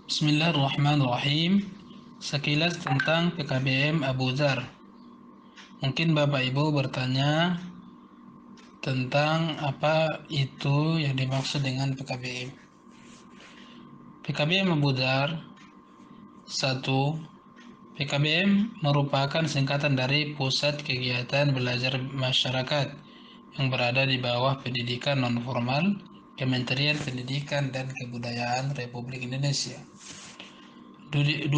Bismillahirrahmanirrahim. Sekilas tentang PKBM Abu Dzar. Mungkin Bapak Ibu bertanya tentang apa itu yang dimaksud dengan PKBM. PKBM Abu Dzar 1. PKBM merupakan singkatan dari Pusat Kegiatan Belajar Masyarakat yang berada di bawah Pendidikan Non-Formal Kementerian Pendidikan dan Kebudayaan Republik Indonesia. 2.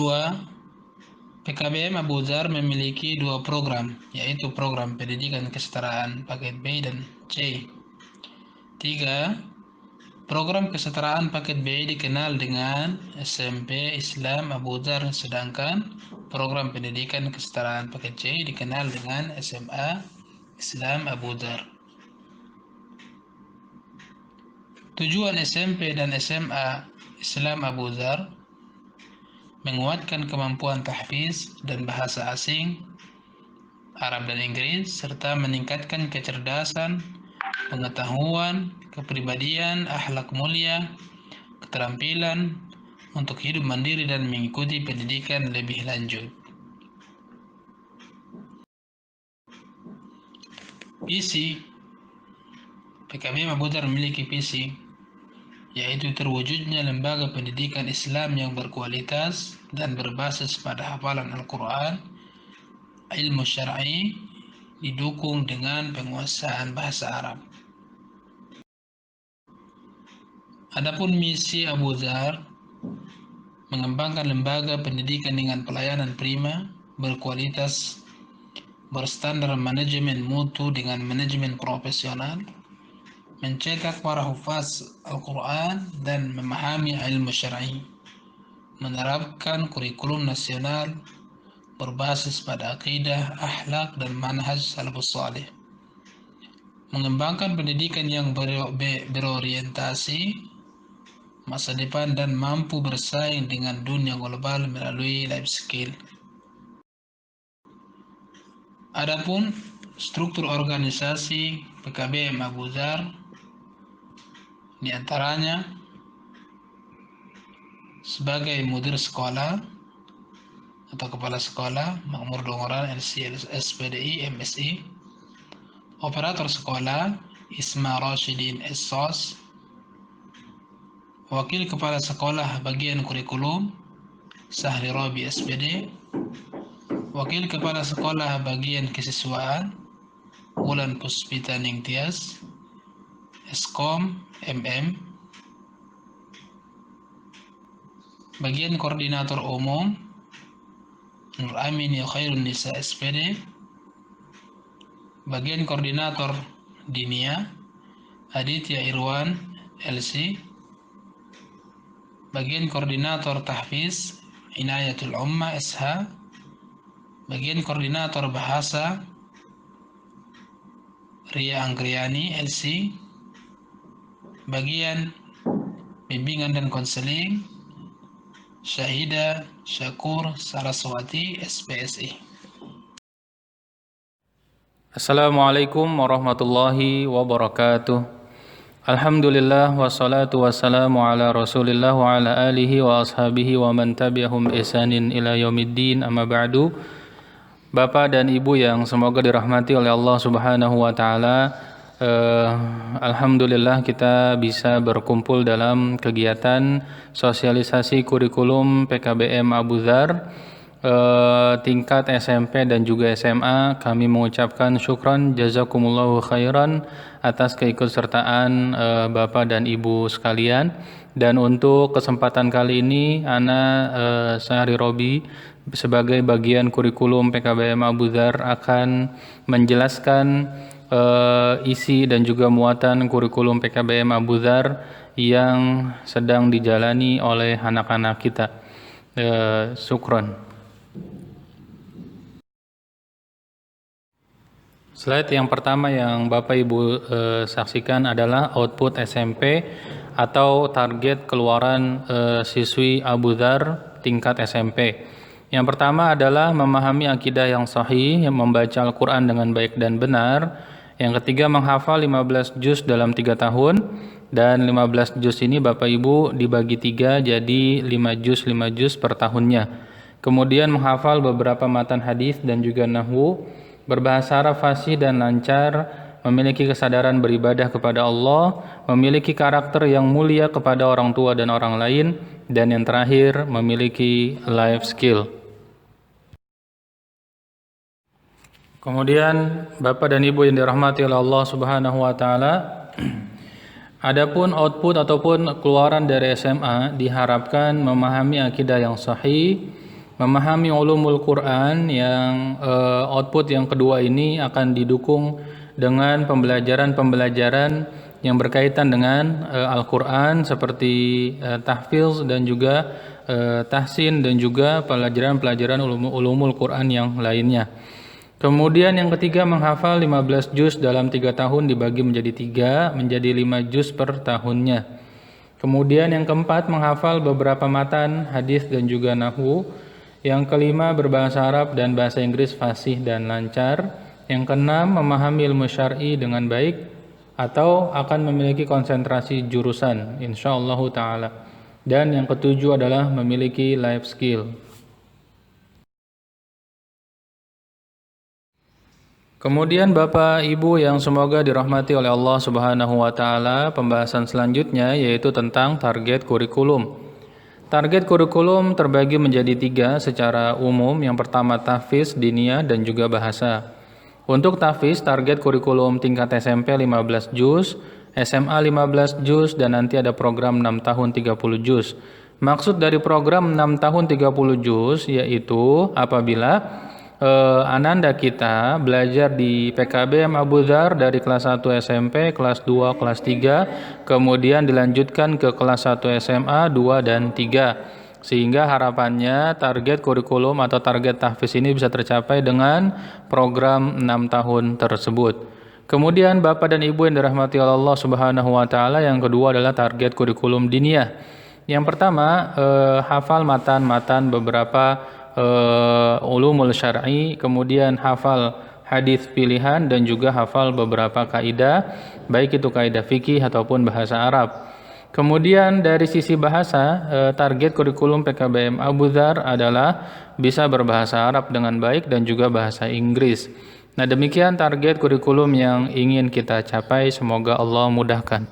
PKBM Abu Dzar memiliki dua program, yaitu program pendidikan kesetaraan paket B dan C. 3. Program kesetaraan paket B dikenal dengan SMP Islam Abu Dzar, sedangkan program pendidikan kesetaraan paket C dikenal dengan SMA Islam Abu Dzar. Tujuan SMP dan SMA Islam Abu Dzar menguatkan kemampuan tahfiz dan bahasa asing, Arab dan Inggris, serta meningkatkan kecerdasan, pengetahuan, kepribadian, akhlak mulia, keterampilan untuk hidup mandiri dan mengikuti pendidikan lebih lanjut. Visi PKBM Abu Dzar memiliki visi, yaitu terwujudnya lembaga pendidikan Islam yang berkualitas dan berbasis pada hafalan Al-Quran, ilmu syar'i, didukung dengan penguasaan bahasa Arab. Adapun misi Abu Dzar mengembangkan lembaga pendidikan dengan pelayanan prima, berkualitas, berstandar manajemen mutu dengan manajemen profesional, mencetak para hufaz Al-Quran dan memahami ilmu syar'i, menerapkan kurikulum nasional berbasis pada akidah, akhlak, dan manhaj salafus salih, mengembangkan pendidikan yang berorientasi masa depan dan mampu bersaing dengan dunia global melalui life skill. Adapun struktur organisasi PKBM Abu Dzar diantaranya sebagai mudir sekolah atau kepala sekolah, makmur dongoran, LC, SPDI, MSI, operator sekolah, Isma Rashidin SOS, wakil kepala sekolah bagian kurikulum, Sahri Robi SPD, wakil kepala sekolah bagian kesiswaan, Wulan Puspita Ningtyas, Eskom MM, bagian koordinator umum, Nur Amin Khairun Nisa SPD, bagian koordinator Dinia, Aditya Irwan LC, bagian koordinator tahfiz, Inayatul Ummah SH, bagian koordinator bahasa, Ria Anggriani LC, bagian bimbingan dan konseling, Syahida Syakur Saraswati SPSI. Assalamualaikum warahmatullahi wabarakatuh. Alhamdulillah wassalatu wassalamu ala Rasulillah wa ala alihi wa ashabihi wa man tabi'ahum ihsanin ila yaumiddin, amma ba'du. Bapak dan Ibu yang semoga dirahmati oleh Allah Subhanahu wa taala, alhamdulillah kita bisa berkumpul dalam kegiatan sosialisasi kurikulum PKBM Abu Dzar tingkat SMP dan juga SMA. Kami mengucapkan syukran jazakumullahu khairan atas keikutsertaan Bapak dan Ibu sekalian. Dan untuk kesempatan kali ini Sahri Robi sebagai bagian kurikulum PKBM Abu Dzar akan menjelaskan isi dan juga muatan kurikulum PKBM Abu Dzar yang sedang dijalani oleh anak-anak kita. Syukron. Slide yang pertama yang Bapak Ibu saksikan adalah output SMP atau target keluaran siswi Abu Dzar tingkat SMP. Yang pertama adalah memahami akidah yang sahih, yang membaca Al-Quran dengan baik dan benar. Yang ketiga, menghafal 15 juz dalam 3 tahun. Dan 15 juz ini Bapak Ibu dibagi 3 jadi 5 juz per tahunnya. Kemudian menghafal beberapa matan hadis dan juga nahwu, berbahasa Arab fasih dan lancar, memiliki kesadaran beribadah kepada Allah, memiliki karakter yang mulia kepada orang tua dan orang lain, dan yang terakhir memiliki life skill. Kemudian Bapak dan Ibu yang dirahmati oleh Allah Subhanahu wa taala, adapun output ataupun keluaran dari SMA diharapkan memahami akidah yang sahih, memahami ulumul Quran yang output yang kedua ini akan didukung dengan pembelajaran-pembelajaran yang berkaitan dengan Al-Quran seperti tahfidz dan juga tahsin dan juga pelajaran-pelajaran ulumul Quran yang lainnya. Kemudian yang ketiga menghafal 15 juz dalam 3 tahun dibagi menjadi 3 menjadi 5 juz per tahunnya. Kemudian yang keempat menghafal beberapa matan hadis dan juga nahwu. Yang kelima berbahasa Arab dan bahasa Inggris fasih dan lancar. Yang keenam memahami ilmu syar'i dengan baik atau akan memiliki konsentrasi jurusan insyaallah taala. Dan yang ketujuh adalah memiliki life skill. Kemudian Bapak Ibu yang semoga dirahmati oleh Allah Subhanahu wa taala, pembahasan selanjutnya yaitu tentang target kurikulum. Target kurikulum terbagi menjadi 3 secara umum. Yang pertama tahfiz, diniyah dan juga bahasa. Untuk tahfiz target kurikulum tingkat SMP 15 juz, SMA 15 juz dan nanti ada program 6 tahun 30 juz. Maksud dari program 6 tahun 30 juz yaitu apabila ananda kita belajar di PKBM Abu Dzar dari kelas 1 SMP, kelas 2, kelas 3, kemudian dilanjutkan ke kelas 1 SMA, 2 dan 3. Sehingga harapannya target kurikulum atau target tahfiz ini bisa tercapai dengan program 6 tahun tersebut. Kemudian Bapak dan Ibu yang dirahmati Allah Subhanahu wa taala, yang kedua adalah target kurikulum diniyah. Yang pertama hafal matan beberapa ulumul syar'i, kemudian hafal hadis pilihan dan juga hafal beberapa kaidah, baik itu kaidah fikih ataupun bahasa Arab. Kemudian dari sisi bahasa, target kurikulum PKBM Abu Dzar adalah bisa berbahasa Arab dengan baik dan juga bahasa Inggris. Nah, demikian target kurikulum yang ingin kita capai, semoga Allah mudahkan.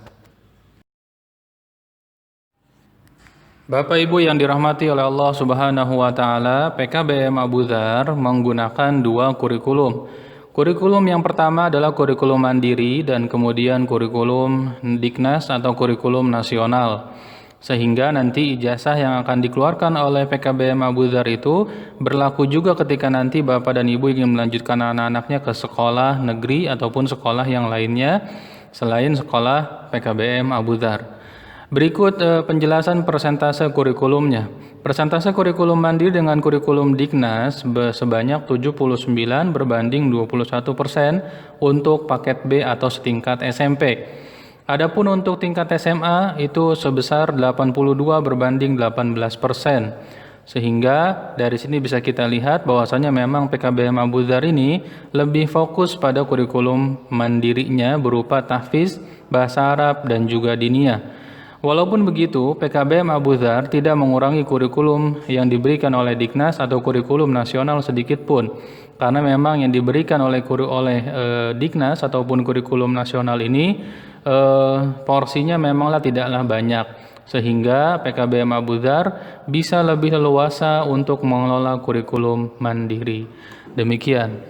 Bapak Ibu yang dirahmati oleh Allah Subhanahu wa taala, PKBM Abu Dzar menggunakan 2 kurikulum. Kurikulum yang pertama adalah kurikulum mandiri dan kemudian kurikulum Diknas atau kurikulum nasional. Sehingga nanti ijazah yang akan dikeluarkan oleh PKBM Abu Dzar itu berlaku juga ketika nanti Bapak dan Ibu ingin melanjutkan anak-anaknya ke sekolah negeri ataupun sekolah yang lainnya selain sekolah PKBM Abu Dzar. Berikut penjelasan persentase kurikulumnya. Persentase kurikulum mandiri dengan kurikulum Diknas sebanyak 79 berbanding 21% untuk paket B atau setingkat SMP. Adapun untuk tingkat SMA itu sebesar 82 berbanding 18%. Sehingga dari sini bisa kita lihat bahwasanya memang PKBM Abu Dzar ini lebih fokus pada kurikulum mandirinya berupa tahfiz, bahasa Arab dan juga diniyah. Walaupun begitu, PKBM Abu Dzar tidak mengurangi kurikulum yang diberikan oleh Diknas atau kurikulum nasional sedikit pun. Karena memang yang diberikan oleh Diknas ataupun kurikulum nasional ini porsinya memanglah tidaklah banyak. Sehingga PKBM Abu Dzar bisa lebih leluasa untuk mengelola kurikulum mandiri. Demikian.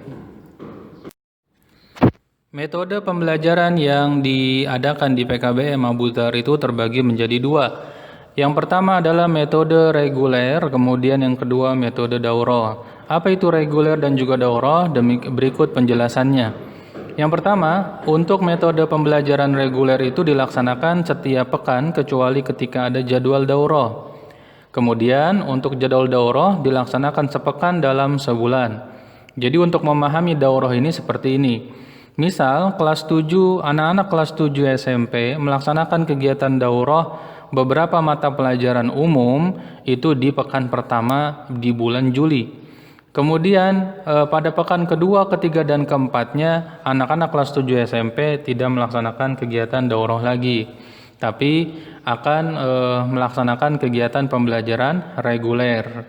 Metode pembelajaran yang diadakan di PKBM Abu Dzar itu terbagi menjadi 2. Yang pertama adalah metode reguler, kemudian yang kedua metode daurah. Apa itu reguler dan juga daurah? Berikut penjelasannya. Yang pertama, untuk metode pembelajaran reguler itu dilaksanakan setiap pekan kecuali ketika ada jadwal daurah. Kemudian untuk jadwal daurah dilaksanakan sepekan dalam sebulan. Jadi untuk memahami daurah ini seperti ini. Misal kelas 7, anak-anak kelas 7 SMP melaksanakan kegiatan daurah beberapa mata pelajaran umum itu di pekan pertama di bulan Juli. Kemudian pada pekan kedua, ketiga dan keempatnya anak-anak kelas 7 SMP tidak melaksanakan kegiatan daurah lagi. tapi akan melaksanakan kegiatan pembelajaran reguler.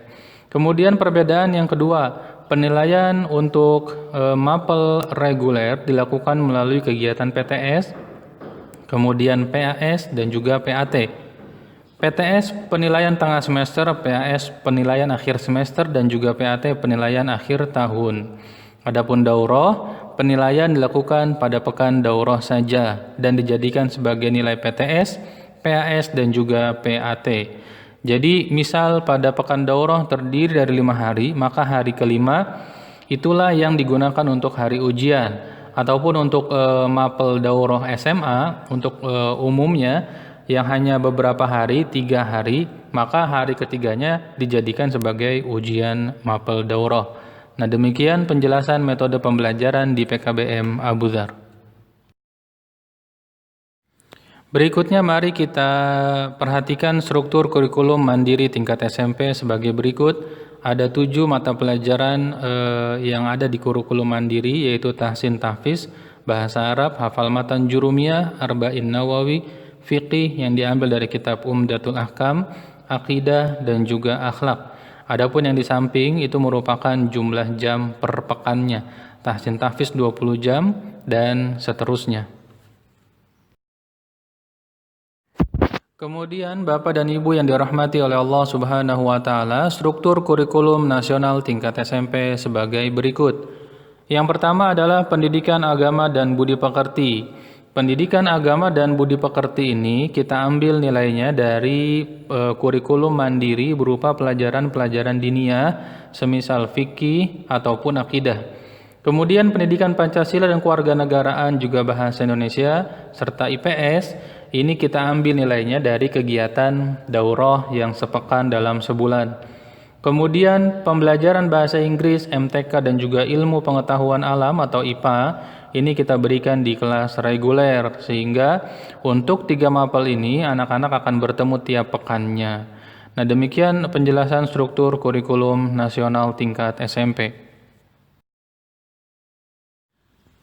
Kemudian perbedaan yang kedua, penilaian untuk mapel reguler dilakukan melalui kegiatan PTS, kemudian PAS dan juga PAT. PTS penilaian tengah semester, PAS penilaian akhir semester, dan juga PAT penilaian akhir tahun. Adapun daurah, penilaian dilakukan pada pekan daurah saja dan dijadikan sebagai nilai PTS, PAS, dan juga PAT. Jadi misal pada pekan daurah terdiri dari 5 hari, maka hari kelima itulah yang digunakan untuk hari ujian. Ataupun untuk mapel daurah SMA, untuk umumnya yang hanya beberapa hari, 3 hari, maka hari ketiganya dijadikan sebagai ujian mapel daurah. Nah, demikian penjelasan metode pembelajaran di PKBM Abu Dzar. Berikutnya mari kita perhatikan struktur kurikulum mandiri tingkat SMP sebagai berikut. Ada 7 mata pelajaran yang ada di kurikulum mandiri, yaitu tahsin tahfiz, bahasa Arab, hafal matan jurumiyah, arba'in nawawi, fiqih yang diambil dari kitab Umdatul Ahkam, akidah, dan juga akhlak. Adapun yang di samping itu merupakan jumlah jam per pekannya. Tahsin tahfiz 20 jam dan seterusnya. Kemudian Bapak dan Ibu yang dirahmati oleh Allah Subhanahu wa taala, struktur kurikulum nasional tingkat SMP sebagai berikut. Yang pertama adalah pendidikan agama dan budi pekerti. Pendidikan agama dan budi pekerti ini kita ambil nilainya dari kurikulum mandiri berupa pelajaran-pelajaran diniyah, semisal fikih ataupun akidah. Kemudian pendidikan Pancasila dan kewarganegaraan juga bahasa Indonesia serta IPS, ini kita ambil nilainya dari kegiatan daurah yang sepekan dalam sebulan. Kemudian pembelajaran bahasa Inggris, MTK, dan juga ilmu pengetahuan alam atau IPA, ini kita berikan di kelas reguler, sehingga untuk 3 mapel ini anak-anak akan bertemu tiap pekannya. Nah, demikian penjelasan struktur kurikulum nasional tingkat SMP.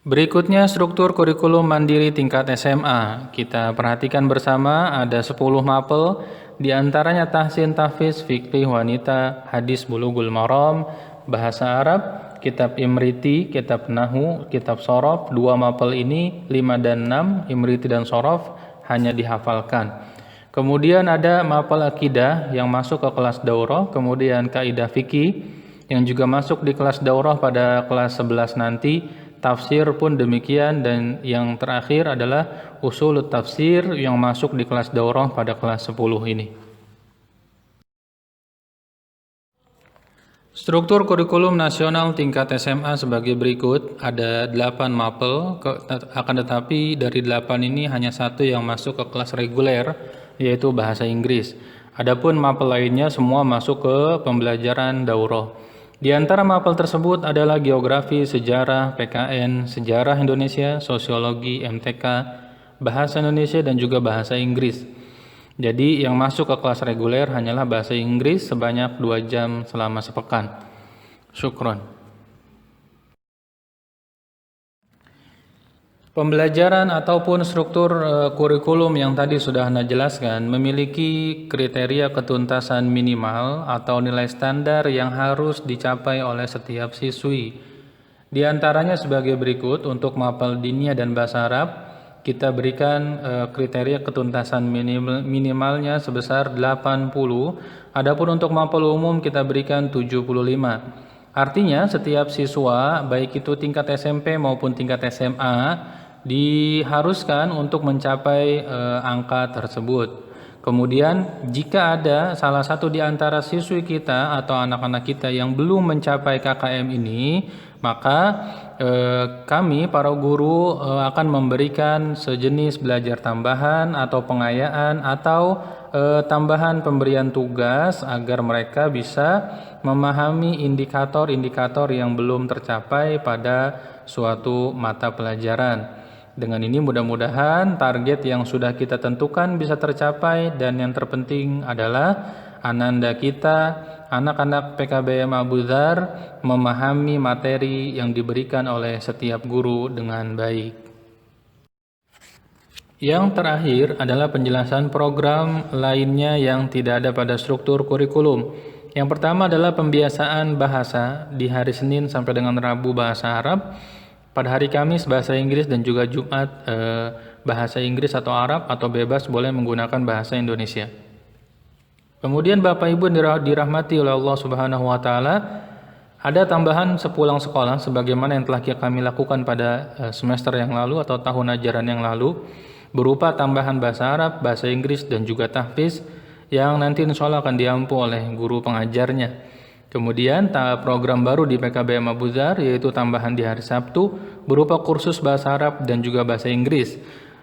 Berikutnya struktur kurikulum mandiri tingkat SMA. Kita perhatikan bersama ada 10 mapel, di antaranya tahsin tahfiz, fikih wanita, hadis bulughul maram, bahasa Arab, kitab Imriti, kitab Nahu, kitab Shorof. 2 mapel ini 5 dan 6, Imriti dan Shorof hanya dihafalkan. Kemudian ada mapel akidah yang masuk ke kelas daurah, kemudian kaidah fikih yang juga masuk di kelas daurah pada kelas 11 nanti. Tafsir pun demikian, dan yang terakhir adalah usul tafsir yang masuk di kelas daurah pada kelas 10 ini. Struktur kurikulum nasional tingkat SMA sebagai berikut. Ada 8 mapel, akan tetapi dari 8 ini hanya 1 yang masuk ke kelas reguler, yaitu bahasa Inggris. Adapun mapel lainnya semua masuk ke pembelajaran daurah. Di antara mapel tersebut adalah geografi, sejarah, PKN, sejarah Indonesia, sosiologi, MTK, bahasa Indonesia, dan juga bahasa Inggris. Jadi yang masuk ke kelas reguler hanyalah bahasa Inggris sebanyak 2 jam selama sepekan. Syukron. Pembelajaran ataupun struktur kurikulum yang tadi sudah Anda jelaskan memiliki kriteria ketuntasan minimal atau nilai standar yang harus dicapai oleh setiap siswi. Di antaranya sebagai berikut. Untuk mapel diniyah dan bahasa Arab, kita berikan kriteria ketuntasan minimalnya sebesar 80. Adapun untuk mapel umum kita berikan 75. Artinya setiap siswa, baik itu tingkat SMP maupun tingkat SMA, diharuskan untuk mencapai angka tersebut. Kemudian jika ada salah satu di antara siswi kita atau anak-anak kita yang belum mencapai KKM ini, maka kami para guru akan memberikan sejenis belajar tambahan atau pengayaan atau tambahan pemberian tugas agar mereka bisa memahami indikator-indikator yang belum tercapai pada suatu mata pelajaran. Dengan ini mudah-mudahan target yang sudah kita tentukan bisa tercapai, dan yang terpenting adalah ananda kita, anak-anak PKBM Abu Dzar, memahami materi yang diberikan oleh setiap guru dengan baik. Yang terakhir adalah penjelasan program lainnya yang tidak ada pada struktur kurikulum. Yang pertama adalah pembiasaan bahasa di hari Senin sampai dengan Rabu bahasa Arab, pada hari Kamis bahasa Inggris, dan juga Jumat bahasa Inggris atau Arab, atau bebas boleh menggunakan bahasa Indonesia. Kemudian Bapak Ibu dirahmati oleh Allah Subhanahu wa taala, ada tambahan sepulang sekolah sebagaimana yang telah kami lakukan pada semester yang lalu atau tahun ajaran yang lalu, berupa tambahan bahasa Arab, bahasa Inggris, dan juga tahfiz yang nanti insya Allah akan diampu oleh guru pengajarnya. Kemudian program baru di PKBM Abu Dzar yaitu tambahan di hari Sabtu berupa kursus bahasa Arab dan juga bahasa Inggris.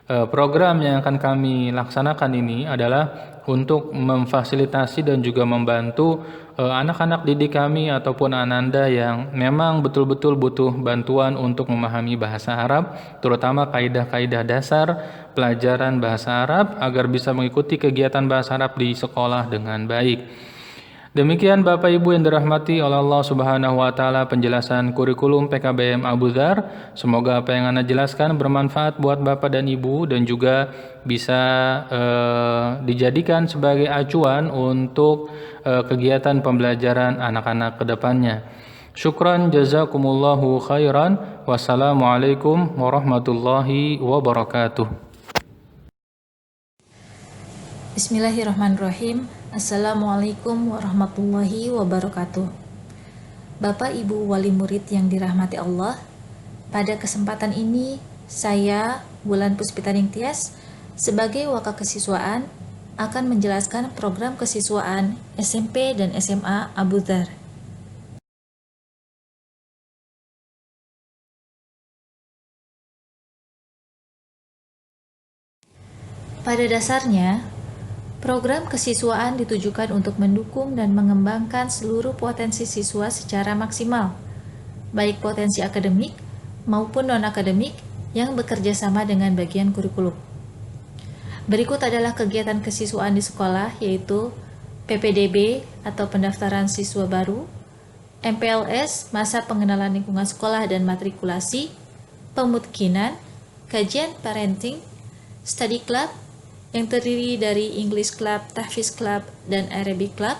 Program yang akan kami laksanakan ini adalah untuk memfasilitasi dan juga membantu anak-anak didik kami ataupun ananda yang memang betul-betul butuh bantuan untuk memahami bahasa Arab, terutama kaidah-kaidah dasar pelajaran bahasa Arab agar bisa mengikuti kegiatan bahasa Arab di sekolah dengan baik. Demikian Bapak Ibu yang dirahmati oleh Allah Subhanahu wa taala penjelasan kurikulum PKBM Abu Dzar. Semoga apa yang Anda jelaskan bermanfaat buat Bapak dan Ibu dan juga bisa dijadikan sebagai acuan untuk kegiatan pembelajaran anak-anak ke depannya. Syukran jazakumullahu khairan. Wassalamualaikum warahmatullahi wabarakatuh. Bismillahirrahmanirrahim. Assalamualaikum warahmatullahi wabarakatuh. Bapak Ibu wali murid yang dirahmati Allah, pada kesempatan ini saya, Wulan Puspitaning Tias, sebagai wakil kesiswaan akan menjelaskan program kesiswaan SMP dan SMA Abu Dzar. Pada dasarnya, program kesiswaan ditujukan untuk mendukung dan mengembangkan seluruh potensi siswa secara maksimal, baik potensi akademik maupun non-akademik yang bekerja sama dengan bagian kurikulum. Berikut adalah kegiatan kesiswaan di sekolah, yaitu PPDB atau pendaftaran siswa baru, MPLS masa pengenalan lingkungan sekolah dan matrikulasi, pemutkinan, kajian parenting, study club, yang terdiri dari English Club, Tahfiz Club, dan Arabic Club.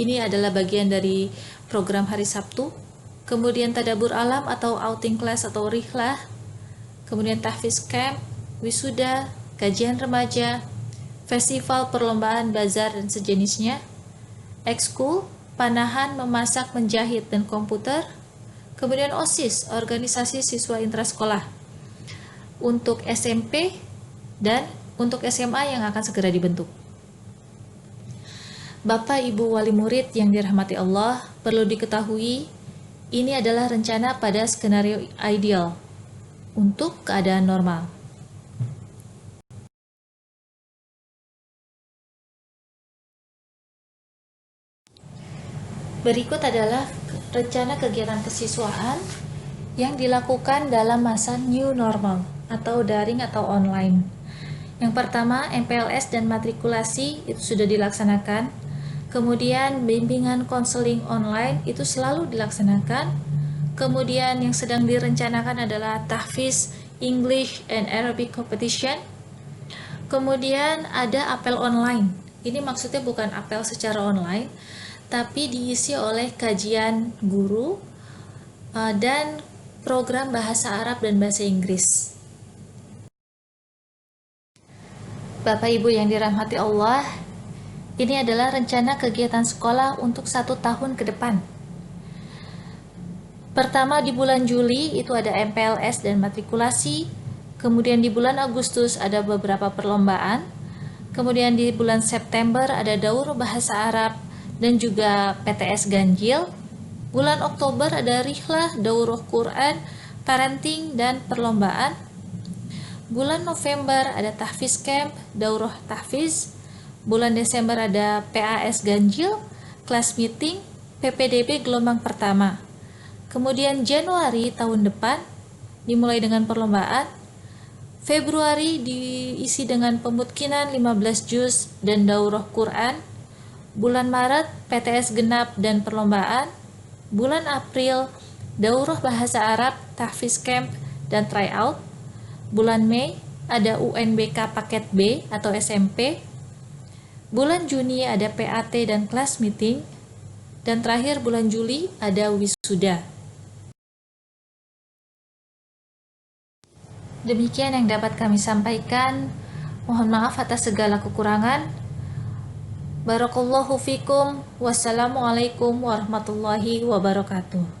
Ini adalah bagian dari program hari Sabtu. Kemudian Tadabur Alam atau outing class atau rihlah. Kemudian Tahfiz Camp, wisuda, kajian remaja, festival perlombaan bazar dan sejenisnya, ekskul, panahan, memasak, menjahit, dan komputer. Kemudian OSIS, organisasi siswa intrasekolah. Untuk SMP dan untuk SMA yang akan segera dibentuk. Bapak Ibu wali murid yang dirahmati Allah, perlu diketahui ini adalah rencana pada skenario ideal untuk keadaan normal. Berikut adalah rencana kegiatan kesiswaan yang dilakukan dalam masa new normal atau daring atau online. Yang pertama, MPLS dan matrikulasi itu sudah dilaksanakan. Kemudian bimbingan konseling online itu selalu dilaksanakan. Kemudian yang sedang direncanakan adalah tahfiz English and Arabic competition. Kemudian ada apel online. Ini maksudnya bukan apel secara online, tapi diisi oleh kajian guru dan program bahasa Arab dan bahasa Inggris. Bapak Ibu yang dirahmati Allah, ini adalah rencana kegiatan sekolah untuk 1 tahun ke depan. Pertama di bulan Juli itu ada MPLS dan matrikulasi, kemudian di bulan Agustus ada beberapa perlombaan, kemudian di bulan September ada daur bahasa Arab dan juga PTS Ganjil, bulan Oktober ada rihlah, daur Quran, parenting, dan perlombaan. Bulan November ada tahfiz camp, daurah tahfiz. Bulan Desember ada PAS Ganjil, class meeting, PPDB gelombang pertama. Kemudian Januari tahun depan dimulai dengan perlombaan. Februari diisi dengan pemutkinan 15 juz dan daurah Quran. Bulan Maret PTS genap dan perlombaan. Bulan April daurah bahasa Arab, tahfiz camp, dan tryout. Bulan Mei, ada UNBK paket B atau SMP. Bulan Juni ada PAT dan class meeting. Dan terakhir bulan Juli ada wisuda. Demikian yang dapat kami sampaikan. Mohon maaf atas segala kekurangan. Barakallahu fikum. Wassalamualaikum warahmatullahi wabarakatuh.